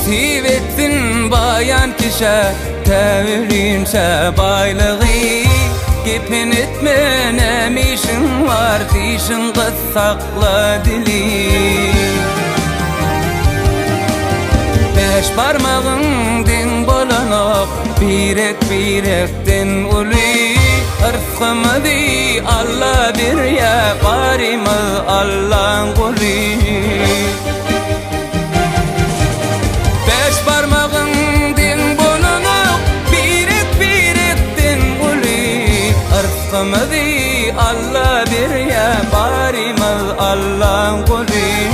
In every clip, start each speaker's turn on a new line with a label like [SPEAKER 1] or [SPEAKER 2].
[SPEAKER 1] Nesip etsin bayan kişe tevirince baylığı Gepin etme nemişin var dişin kız sakla dili Beş parmağın din bolanok birekten uli Irfkımı Allah bir ya qarımı Allah'ın kuli Beş parmağın din bolanok birekten uli Irfkımı Allah bir ya qarımı Allah'ın kuli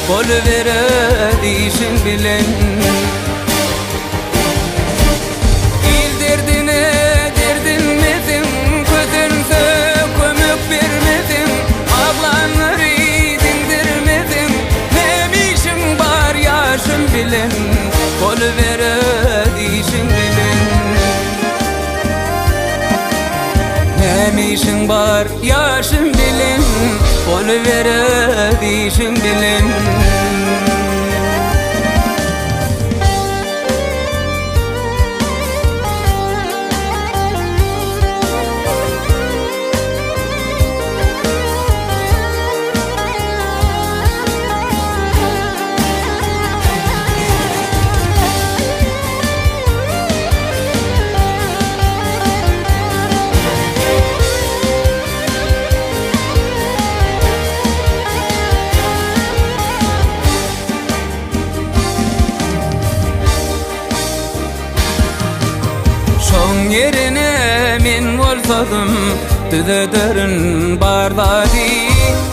[SPEAKER 1] Kol vere dişin bilen İl derdine derdinmedin Kötünse kömük vermedin Ağlanları dindirmedin Nemişin var yaşın bilen Kol vere dişin bilen Nemişin var yaşın bilen Kol vere dişin bilen Yerine min olsadım düzederin bardadi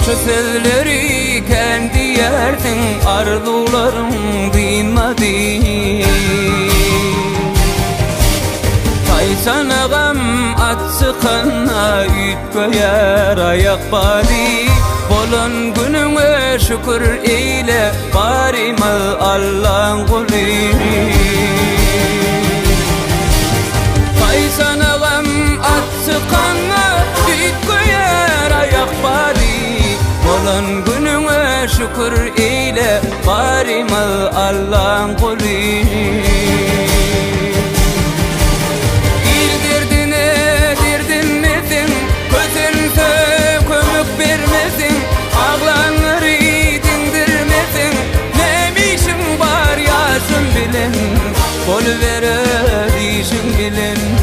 [SPEAKER 1] Şu sözleri kendi yersin arzularım dinmedi Kaysana gam at sıkanna üt koyar ayak badi Bolun gününe şükür eyle barımı Allah'ın kuli Sana gam at sıkanna düt koyar ayak bari Olan gününe şükür eyle barımı Allah'ın kuli İl derdine derdinmedin Kötünse kömük vermedin Ağlanları dindirmedin Nemişin var yaşın bilen Kol vere dişin bilen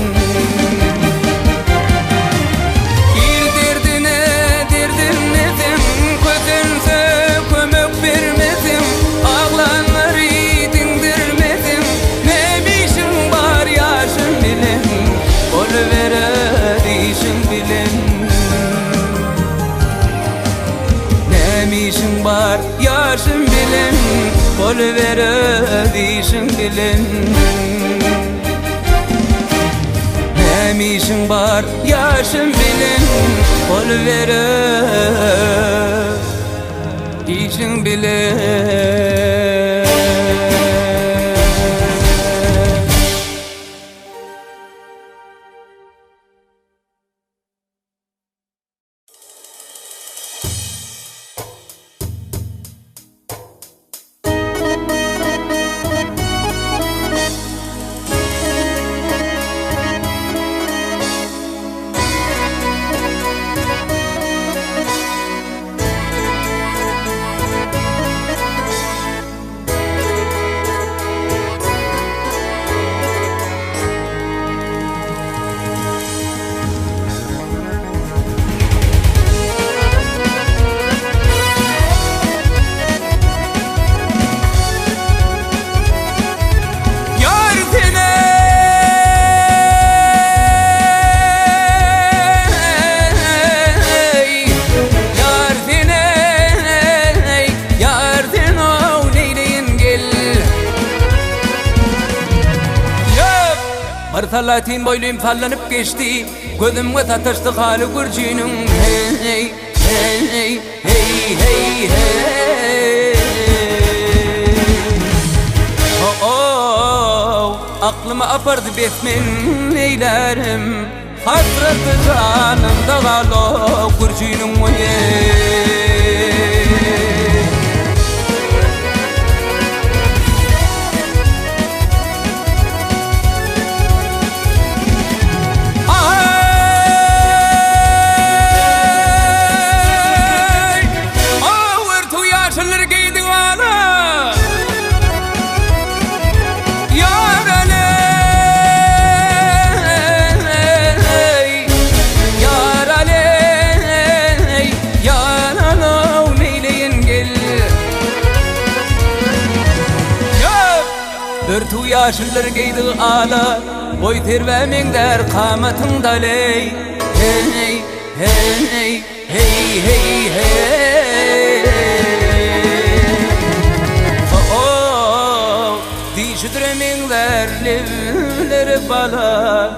[SPEAKER 1] Nemişin var yaşın bilen Kol vere dişin bilen Nemişin var yaşın bilen Kol vere dişin bilen Salatin boyluyum sallanıp geçti Gözümle sataştı hali gürcünün Hey hey hey hey hey hey aklıma apardı besmen eylerim hasreti canımda galo kurcunum oye Dörtü yaşlılar giydi ala Oy tervemin der kamatın daley Hey hey hey hey hey hey Oh dişidremin der levleri bala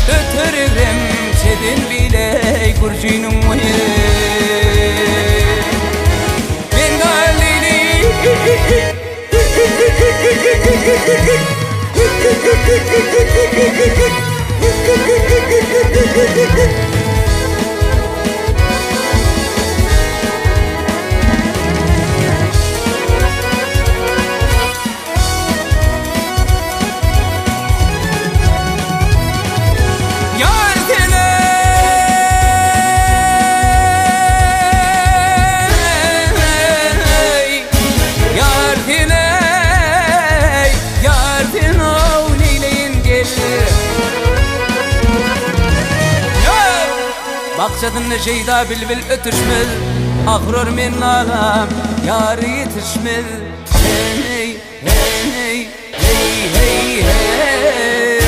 [SPEAKER 1] Ötürürüm çedin biley kurcunum Ben galili Bakşadın şeyda bilbil ötüşmül Ağrır min alam Yarı yetişmil Hey hey hey hey hey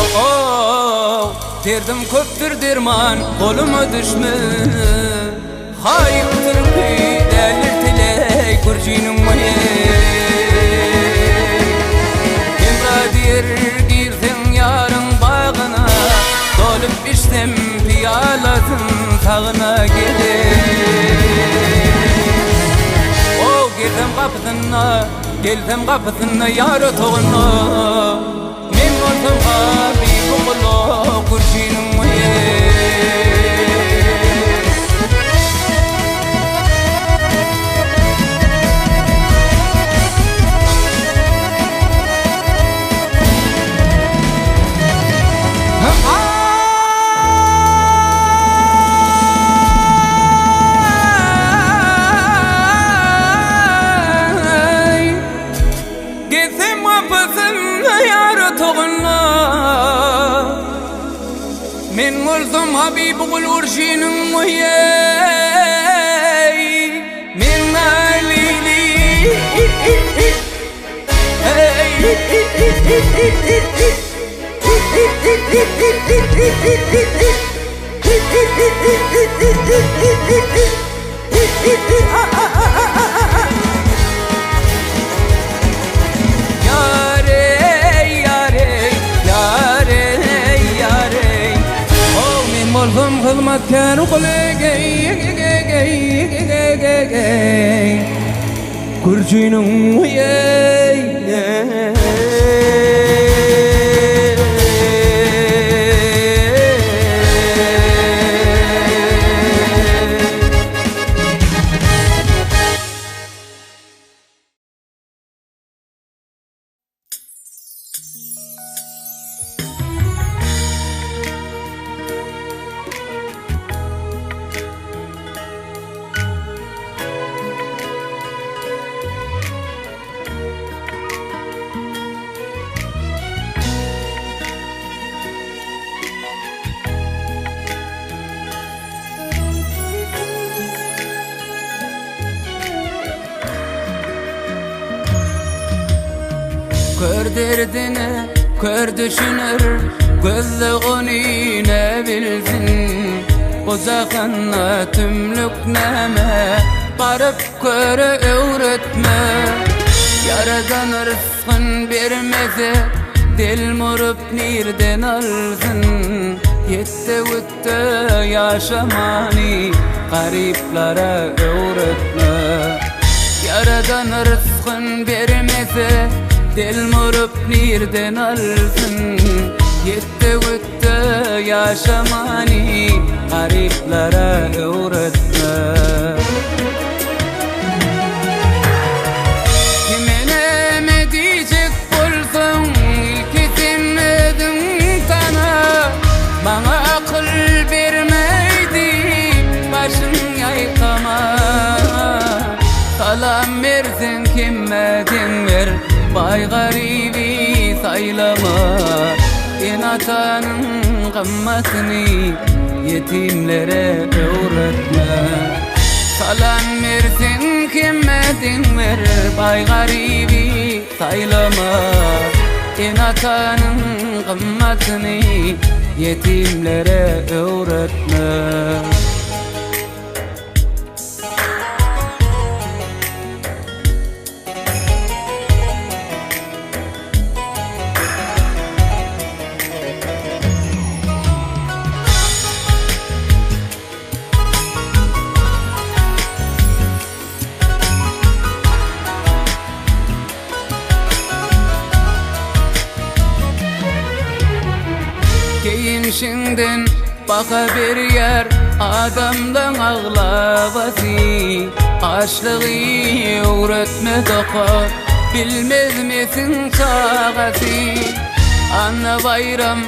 [SPEAKER 1] Oh oh Derdim köptür derman Koluma düşmül Hayıktır ki delirtiley Kurcunum Emradir girsin yarın bağına Dolup içtim piyaladın tağına gelir Oh geldim kapısına yar otoğuna Men oldum abi kokulu kurşunum من ملزم حبيب والورشين وياي من ماليلي ملزم خدمت كانوا كرجينهم وياي Kör derdini, kör düşünür, gözlüğünü ne bilsin Uzakına tümlük neme, barıp körü öğretme Yaradan rızkın vermese, dil murup nereden alsın Yette ütte yaşamanı, gariplere öğretme Yaradan rızkın vermese Del murup nirden alsın Yette gütte yaşamani Gariplara öğretme Kimene mi diyecek bulsun İlketin edin sana Bana akıl vermeydi Başın yaykama Salam versin kimmedin ver Bay garibi saylama İnatanın kımmetini yetimlere öğretme Salam versin kimmedin ver Bay garibi saylama İnatanın kımmetini yetimlere öğretme Giyinişinden baka bir yer Adamdan ağlavası Açlığı öğretme doka Bilmez misin çağası Anne bayram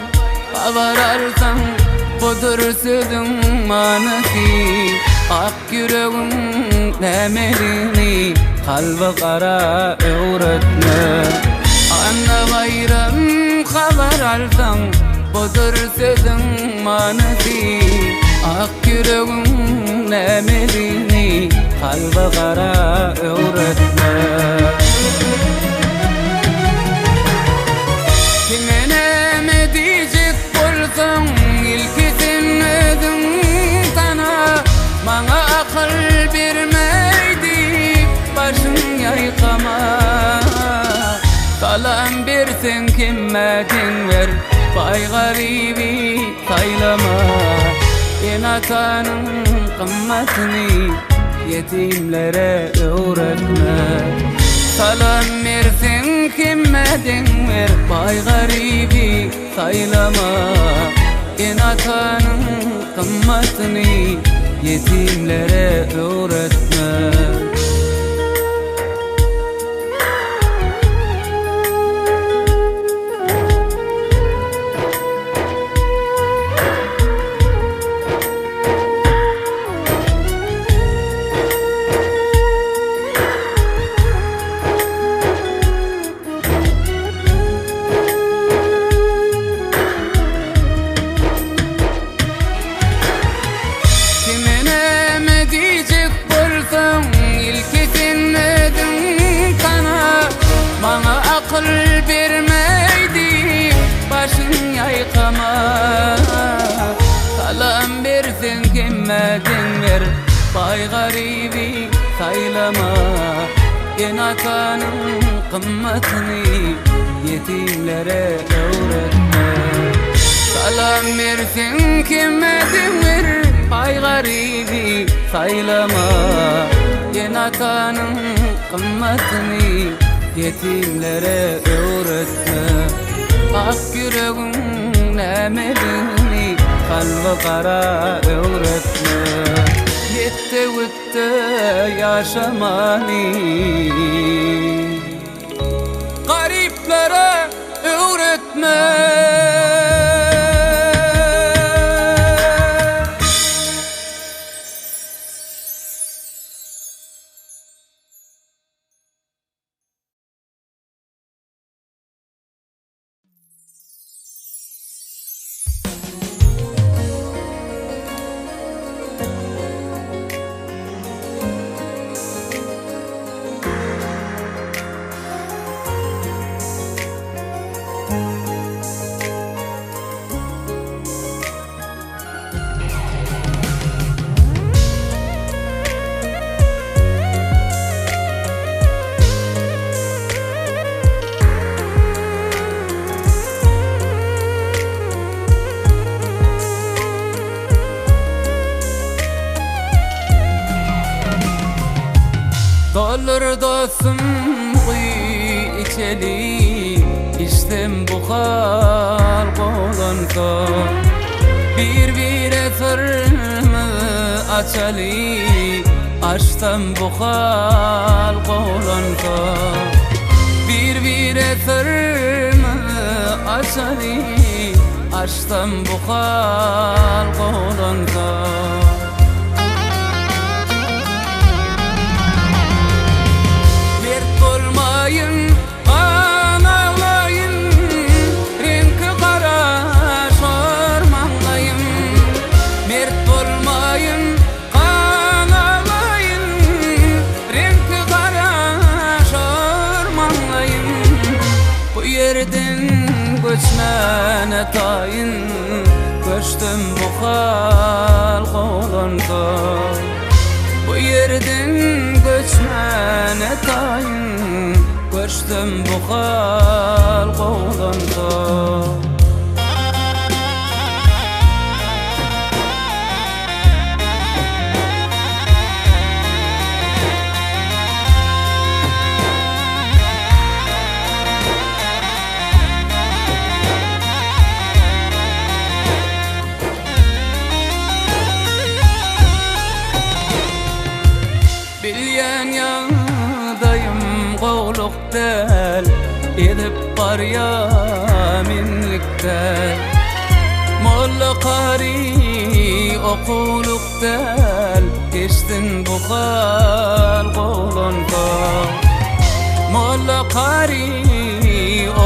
[SPEAKER 1] kavararsan Budur sözün manası Ak yüreğin nemelini Kalbi kara öğretme Anne bayram kavararsan Budur sözün manası Ak yüreğin emelini Kalbi kara öğretme Kimene mi diyecek bulsun İlketin edin sana Bana akıl vermeydi Başın yaykama Salam versin kimmedin ver Bay garibi saylama İnatanın kımmetini yetimlere öğretme Salam versin kimmedin ver Bay garibi saylama İnatanın kımmetini yetimlere öğretme Akıl vermeydi başın yaykama Salam versin kimmedin ver Bay garibi saylama İnatanın kımmetini yetimlere öğretme Salam versin kimmedin ver Bay garibi saylama İnatanın kımmetini yetimlere öğretme Ak yüreğin emelini Kalbi kara öğretme Yette gütte yaşamani Gariplere öğretme Dolur dostum kuyu içeli buxal qolansa bir eserimi açali açtam buxal qolansa bir eserimi açali açtam buxal qolansa mert olmayın kan ağlayın renkli qara şormanlayın mert olmayın kan ağlayın renkli qara şormanlayın bu yerden göçmen etayın göçtüm buxal qolansa bu yerden göçmen etayın göçtüm buxal qolansa bilyen yağdayım qoğluqdal edip barya minlikdal molla qari oquluqdal geçtin buxal qolansa molla qari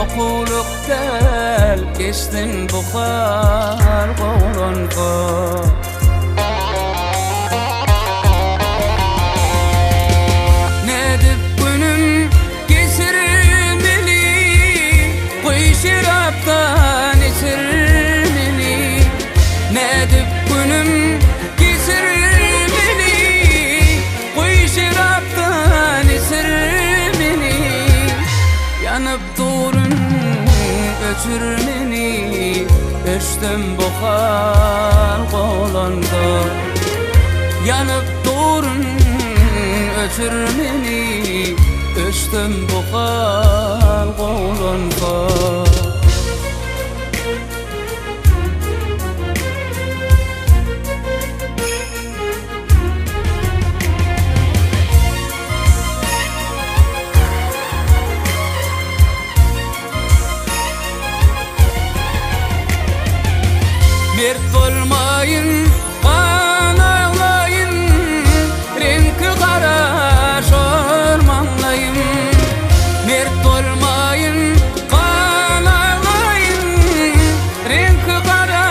[SPEAKER 1] oquluqdal geçtin buxal qolansa şiraptan içirmeli nedip günüm geçirmeli koy şiraptan içirmeli yanıp durun öçürmeli öçtüm buxal qolansa yanıp durun öçürmeli öçtüm buxal qolansa mert olmayın kan ağlayın renkli qara şormanlayın mert olmayın kan ağlayın renkli qara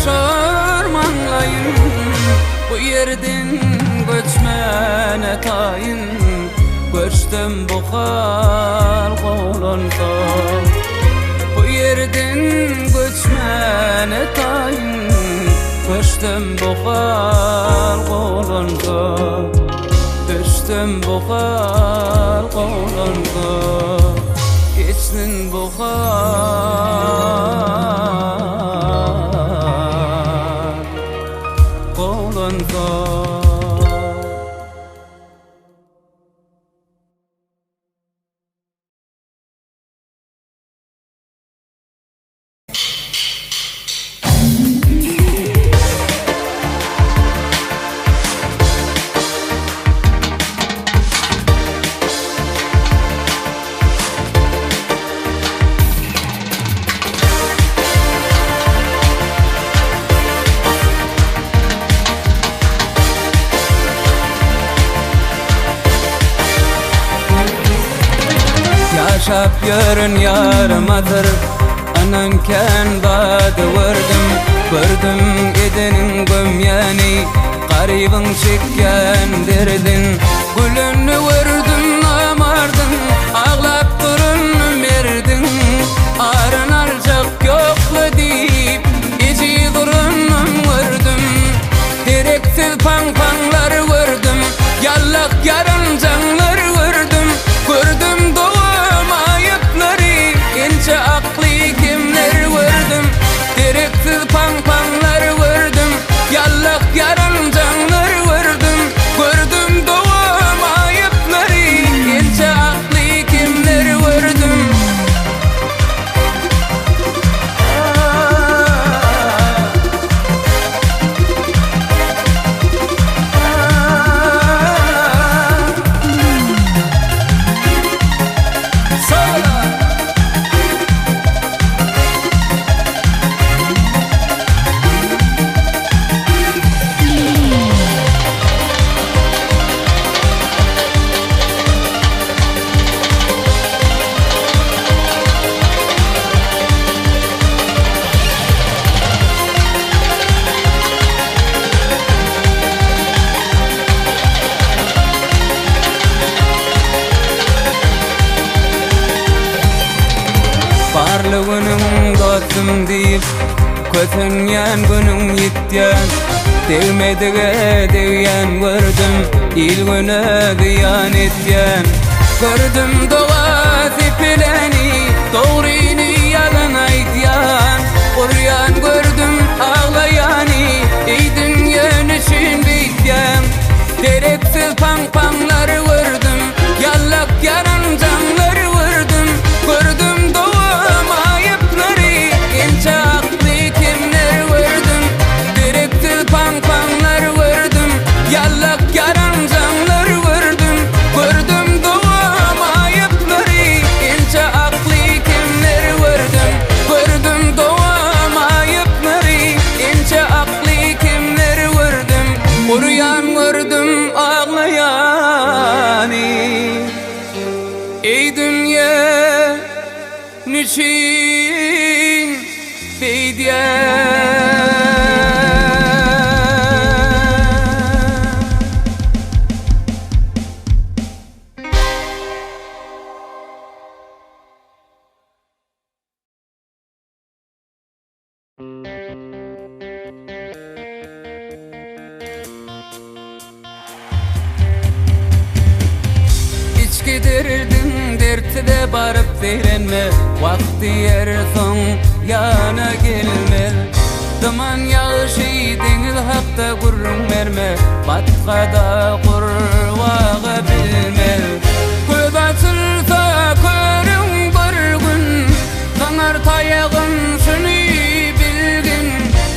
[SPEAKER 1] şormanlayın bu yerden göçmen etayın göçtüm buxal qolansa bu yerden göçmen etayın göçtüm buxal qolansa göçtüm buxal qolansa geçtin buxal qolansa yaşap yörün yarımadır ananken dadı gördüm edenin gömyeni garibin çekken derdin gülünü gördüm namardın ağlap durun merdin arın alacak yoklu deyip içi durun gördüm direksiz panpanlar gördüm yallak yarın canlar gördüm doğum ayıpları ince aklı kimler gördüm direksiz panpanlar gördüm yallak yarın canlar gördüm doğum ayıpları etyen Değmediğe değen gördüm İlgüne diyan etyen Gördüm doğa zipileni Doğrini yalan aytyan Kuryan gördüm ağlayani Ey dünyanın için bityen Gereksiz pang-pangları vurdum Yallak yaran canları vurdum Gördüm doğum ayıpları İnce aklı kimler vurdum Gereksiz pang-pangları vurdum Yallak yaran canları vurdum Gördüm doğum ayıpları İnce aklı kimler vurdum Gördüm doğum ayıpları İnce aklı kimler vurdum Kuryan gördüm ağlayani Ey dünya niçin beydyen Gidirdin dertide barıp direnme Vakti yerson yana gelme Duman yağışı deniz hakta gurrun verme Batkada kurvağı bilme Göz açılsa körün bir gün Kanar tayağın şunu bilgin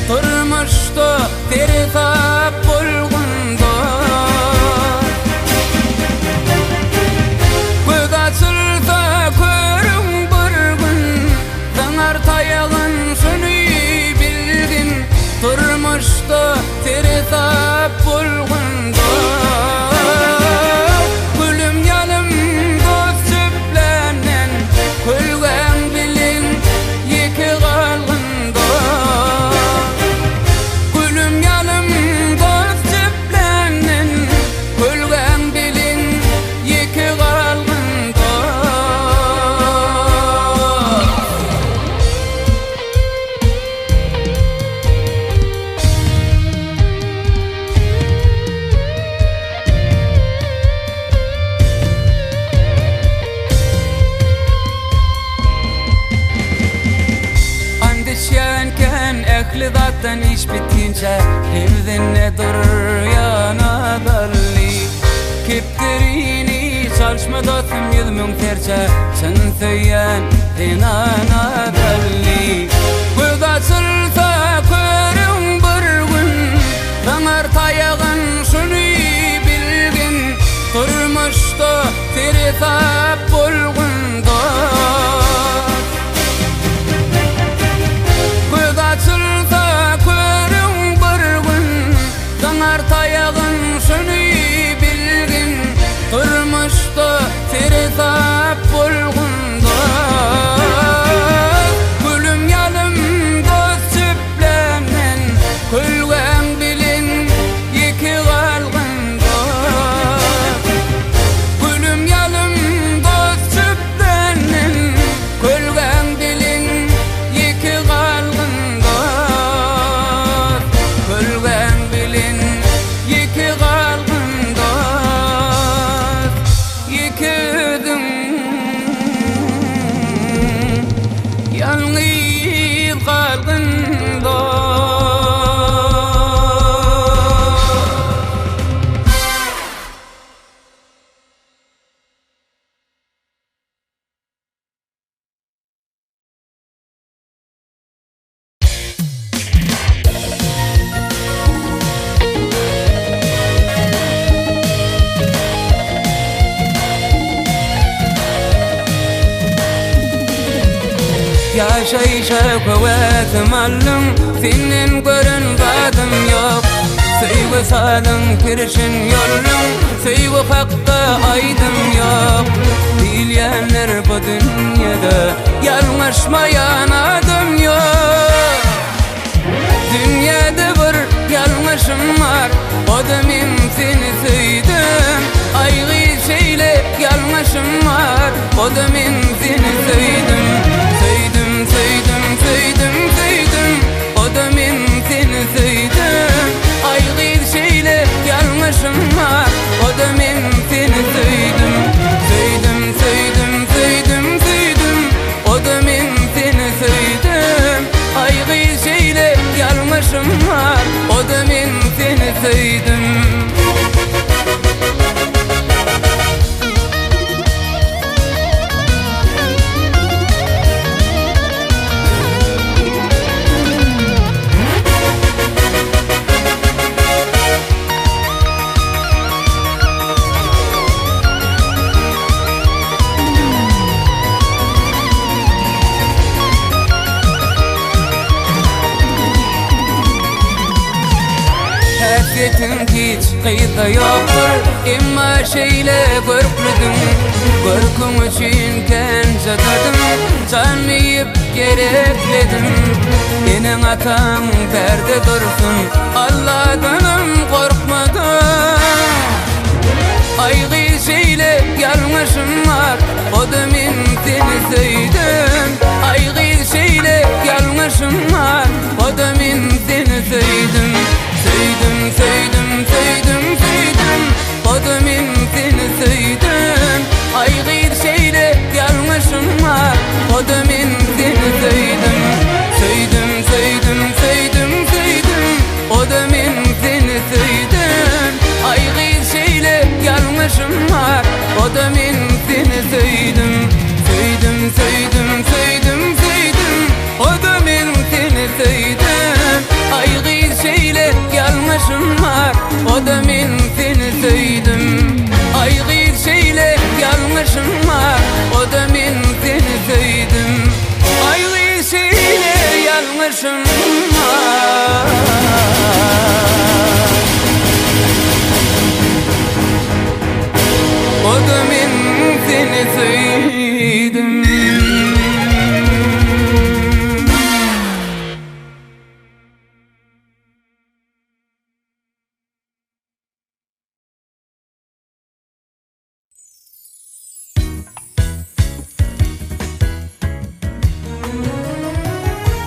[SPEAKER 1] Durmuştu tersap bulgunda Açılsa körüm bir gün Danar tayağın şunu bilgin Durmuştu tersap bulgunda Gülüm yanım dost çöplenen Kölgen bilin yeki kalgında Gülüm yanım dost çöplenen Kölgen bilin yeki kalgında Ehli zaten iş bitince Evden ne durur yana dalli Kiptirini çalışma dostum yüzümün terçe Sen söyleyen inana dalli Göz açılsa körün bir gün Danar tayağın şunu bilgin Durmuştu tersap bulgunda Göz açılsa körün bir gün Danar tayağın şunu bilgin Durmuştu tersap bulgunda Gülüm yanım dost çöplenen Kölgen bilin yeki kalgında Gülüm yanım dost çöplenen Kölgen bilin yeki kalgında Kölgen bilin yeki kalgında Yekedim yalnız kalgında Yaşayışa kuvvetim aldım Senin görün vadım yok Sevgi sadın kirişin yolum Sevgi hakta aydım yok Bilyenler bu dünyada Yanlışmayan adım yok Dünyada bir yanlışım var O da seni sevdim Ayrı şeyle yanlışım var O da seni sevdim Sevdim, sevdim, sevdim, sevdim O da seni sevdim İzzetin hiç kıyıda yoktur. Emma şeyle korkmadım, korkum için kence tadım. Canlayıp gerekledim. Benim atam perde dursun, Allah'tanım korkmadım. Aygı şeyle gelmişim var, kodumin seni söyledim. Aygı şeyle gelmişim var, kodumin seni söyledim. Söyledim, söyledim, söyledim, söyledim, kodumin seni söyledim. Aygı şeyle gelmişim var, kodumin seni söyledim. Söyledim, söyledim, söyledim, söyledim, kodumin seni söyledim. Aygı şeyle gelmişim var, kodumin seni söyledim. Söyledim, söyledim, söyledim, söyledim, kodumin seni söyledim. Aygı şeyle gelmişim var, kodumin seni söyledim. Aygı şeyle gelmişim var, kodumin seni söyledim. Aygı şeyle gelmişim var, kodumin seni söyledim.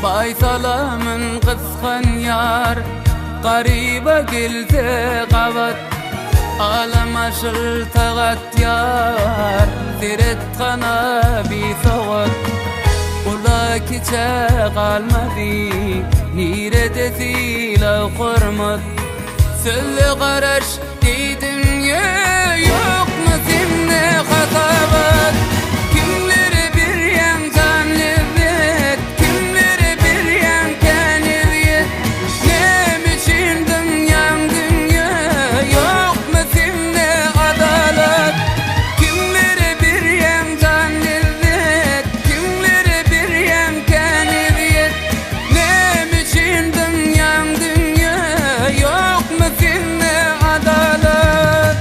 [SPEAKER 1] Bay salamın kıskan yar, gariba gelse qavat. Ağlamaşır tağat yar, ziret kana bir soğut. Ula kiçe kalmadı, niredesiyle kurmut. Sölle qaraş deydin ya, yok mu sende hatabat? Kimleri bir yandan lezzet, kimleri bir yandan eziyet. Ne biçim dünyam dünya, yok mu sende adalet? Kimleri bir yandan lezzet, kimleri bir yandan eziyet. Ne biçim dünyam dünya, yok mu sende adalet?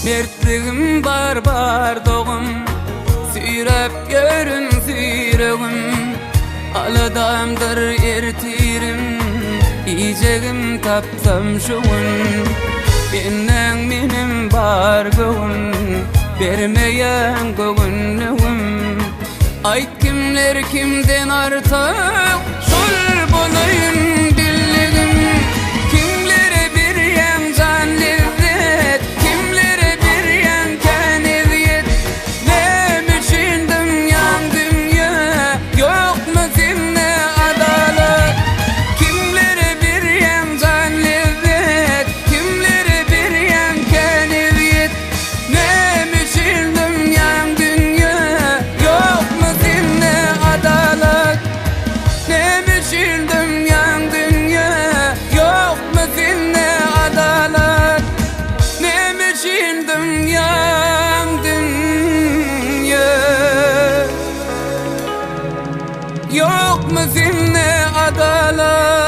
[SPEAKER 1] Mertligim barbar doğum, süyrep görün süyrüğüm. Aladamdır ertirim, iyicegim tapsam şuun. Benden benim bar göğün, vermeyen göğünlüğüm. Ayt kimler kimden artık, şol bulayım dilligim. Kimlere bir yandan lezzet, kimlere bir yandan eziyet. Ne biçim dünyam dünya, yok mu sende adalet? Kimlere bir yandan lezzet, kimlere bir yandan eziyet. Ne biçim dünyam dünya, yok mu sende adalet? Ne biçim dünyam dünya, yok mu sende adalet? Ne biçim dünyam dünya, yok mu sende adalet?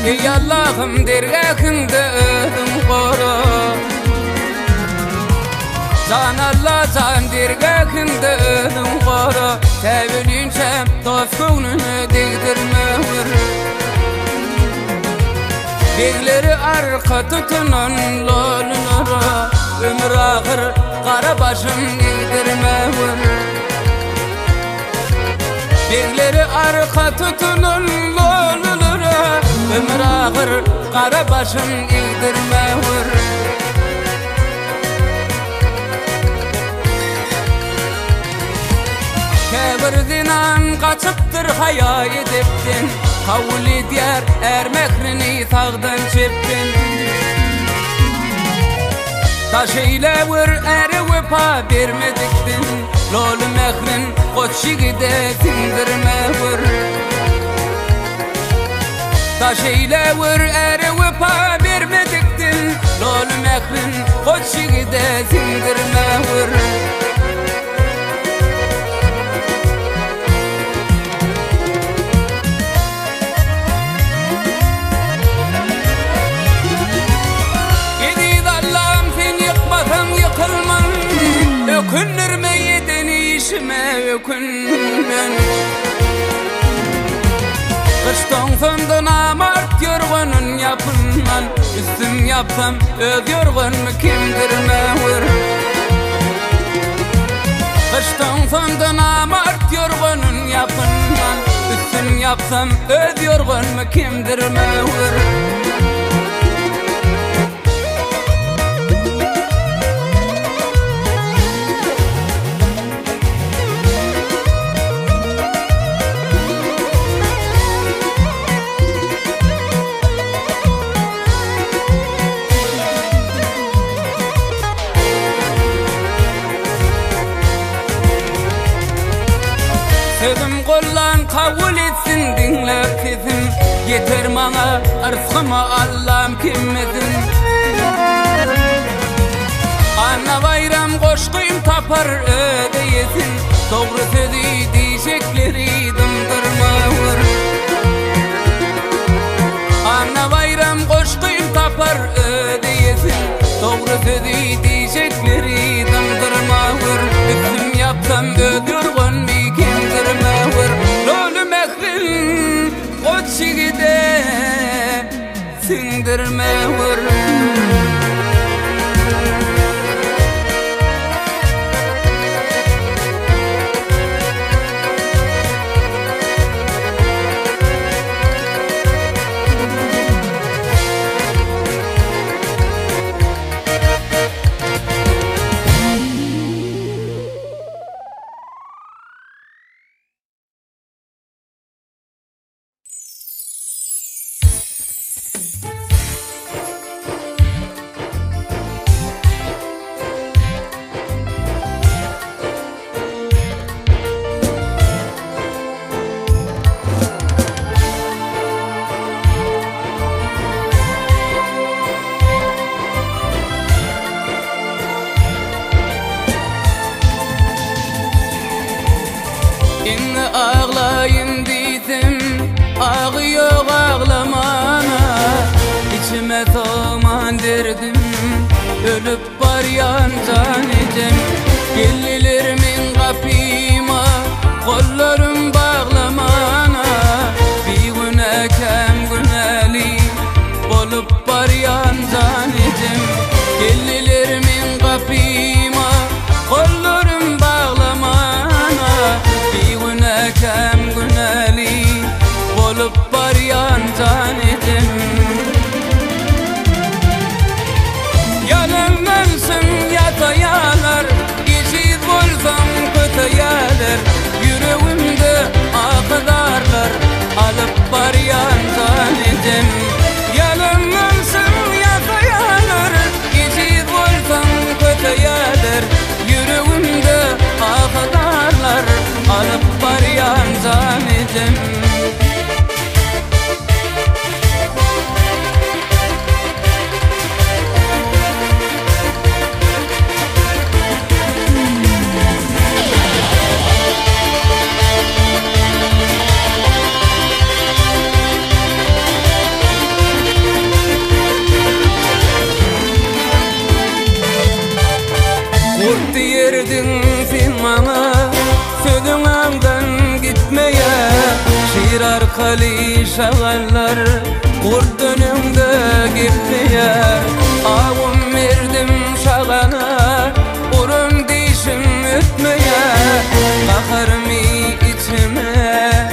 [SPEAKER 1] Ey Allah'ım dergahında ödüm koro. Can Allah can dergahında ödüm koro. Sevilinçem dost koynunu değdirme vur. Begleri arka tutunan lolunara. Ömür ahır kara başım değdirme vur. arka tutunun lolulara, ömür ağır kara başın eğdirme vur. Kebirdinan kaçıptır haya ediptin, kavul edyer er mekrini tağdan çeptin. Taş eyle vur eri vepa vermediktin, lolu mekrin koç yigide sindirme vur. Taş eyle vur eri vepa vermediktin, lolu mekrin koç yigide sindirme vur. Ökünürme denişime ökünmen, kıştan sondan amart yorgunun yapınman, üstüm yapsam öz yorgun kimdirme vur. Kıştan sondan amart yorgunun yapınman, üstüm yapsam öz yorgun kimdirme vur. Sevim kollan kavul etsin dinle kızım, yeter bana arzıma Allah'ım kimmedim. Ana bayram koşkuyum tapar ödeyesin, doğru sözü diyecekleri dımdırma vur. Ana bayram koşkuyum tapar ödeyesin, doğru sözü diyecekleri dımdırma vur. Üstüm yapsam ödürgün bir kimdirme vur. Lolu mekrin koç yigide sindirme vur. Ağlayın dedim, ağıyor ağlamana, İçime zaman derdim, ölüp var yancan ecem. Gelilerimin kapıma, kollarım bağlamana, bir güne kem güneli, olup var yancan ecem. Gelilerimin kapıma, kollarım bağlamana, kem güneli olup var yancan edim. Yanılmansın yatayalar, geçiz bolsam köteyalar, yüreğimde akıdarlar, alıp var yancan edim. Yanılmansın yatayalar, geçiz bolsam köteyalar, yüreğimde akıdarlar, alıp var yancan edim. Kurt diyerdin sen bana, sözün ağdan gitmeye, şiir arkalı şağallar kurt önümde gitmeye. Ağım verdim şağana, urun dişim ötmeye, bakarım içime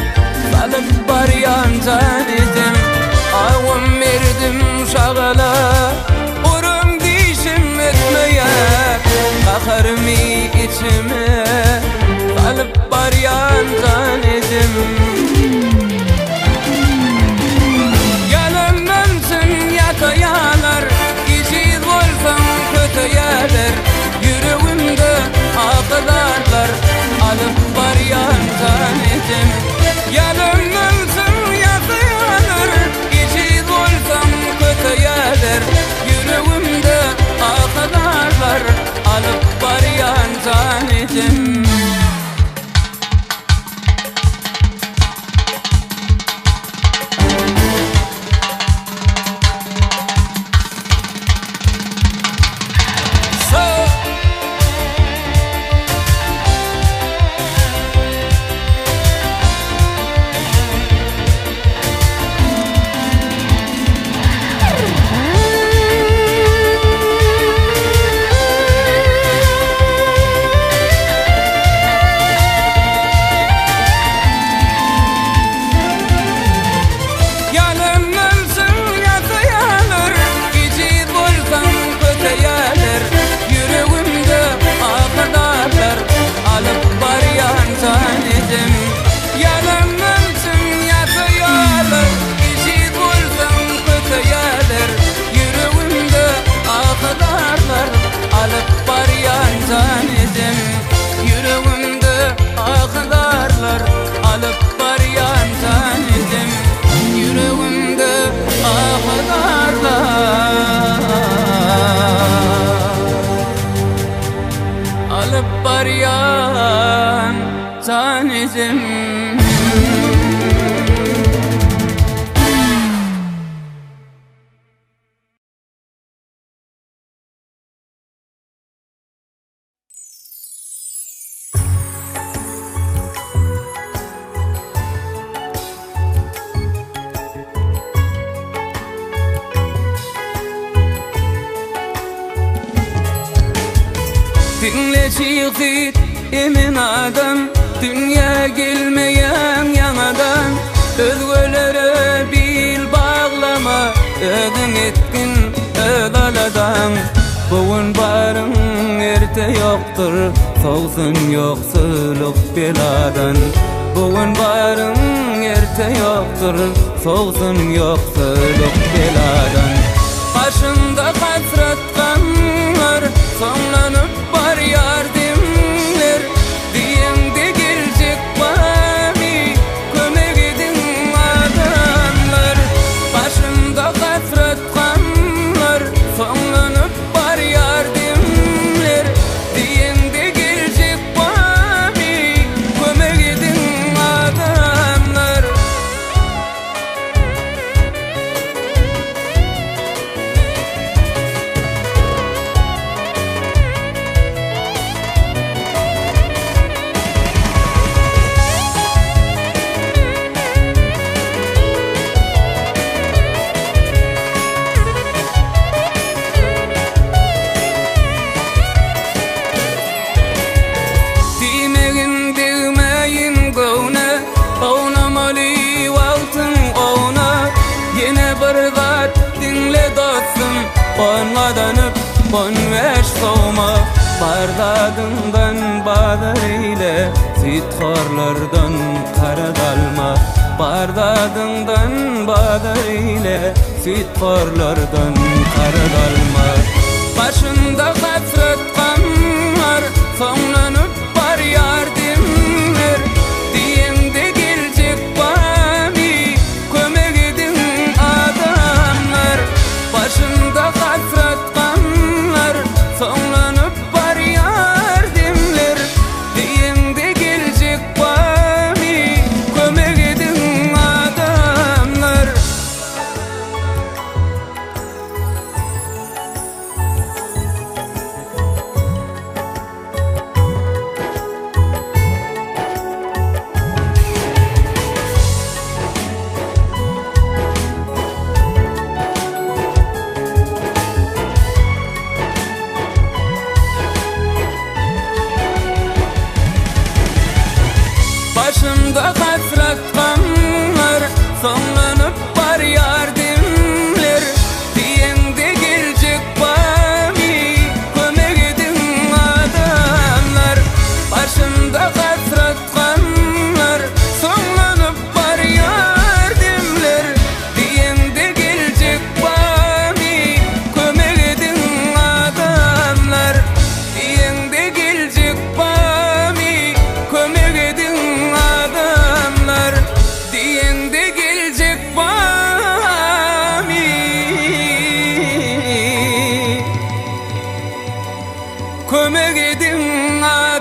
[SPEAKER 1] canizim. Dinle şiir emin adam, dünya gelmeyen yanadan. Özgölere bil bağlama, ödün etkin ödaladan. Bugün barın erte yoktur, soğsun yoksulluk beladan. Bugün barın erte yoktur, soğsun yoksulluk beladan. Başında hasret kanlar, sonlanıp var yardımlar. Diyende gelecek bami, kömek edin adamlar. Başında hasret kanlar, sonlanıp var yardımlar. Diyende gelecek bami, kömek edin adamlar. Onladanıp konveş soğuma, bardadından badar ile sitxorlardan kara dalma. Bardadından badar ile sitxorlardan kara dalma. Başında hasret kanlar, sonlanıp var yardımlar. Diyende gelecek bami, kömek edin adamlar. Başında hasret kanlar, sonlanıp var yardımlar. Diyende gelecek bami, kömek edin adamlar. Başımda hasret kanlar, sonlanıp var yardımlar. Diyende gelecek bami, kömek edin adamlar. Başımda hasret kanlar, sonlanıp var yardımlar. Diyende gelecek bami, kömek edin adamlar. Diyende gelecek bami, kömek edin adamlar. Diyende gelecek bami, kömek edin adamlar.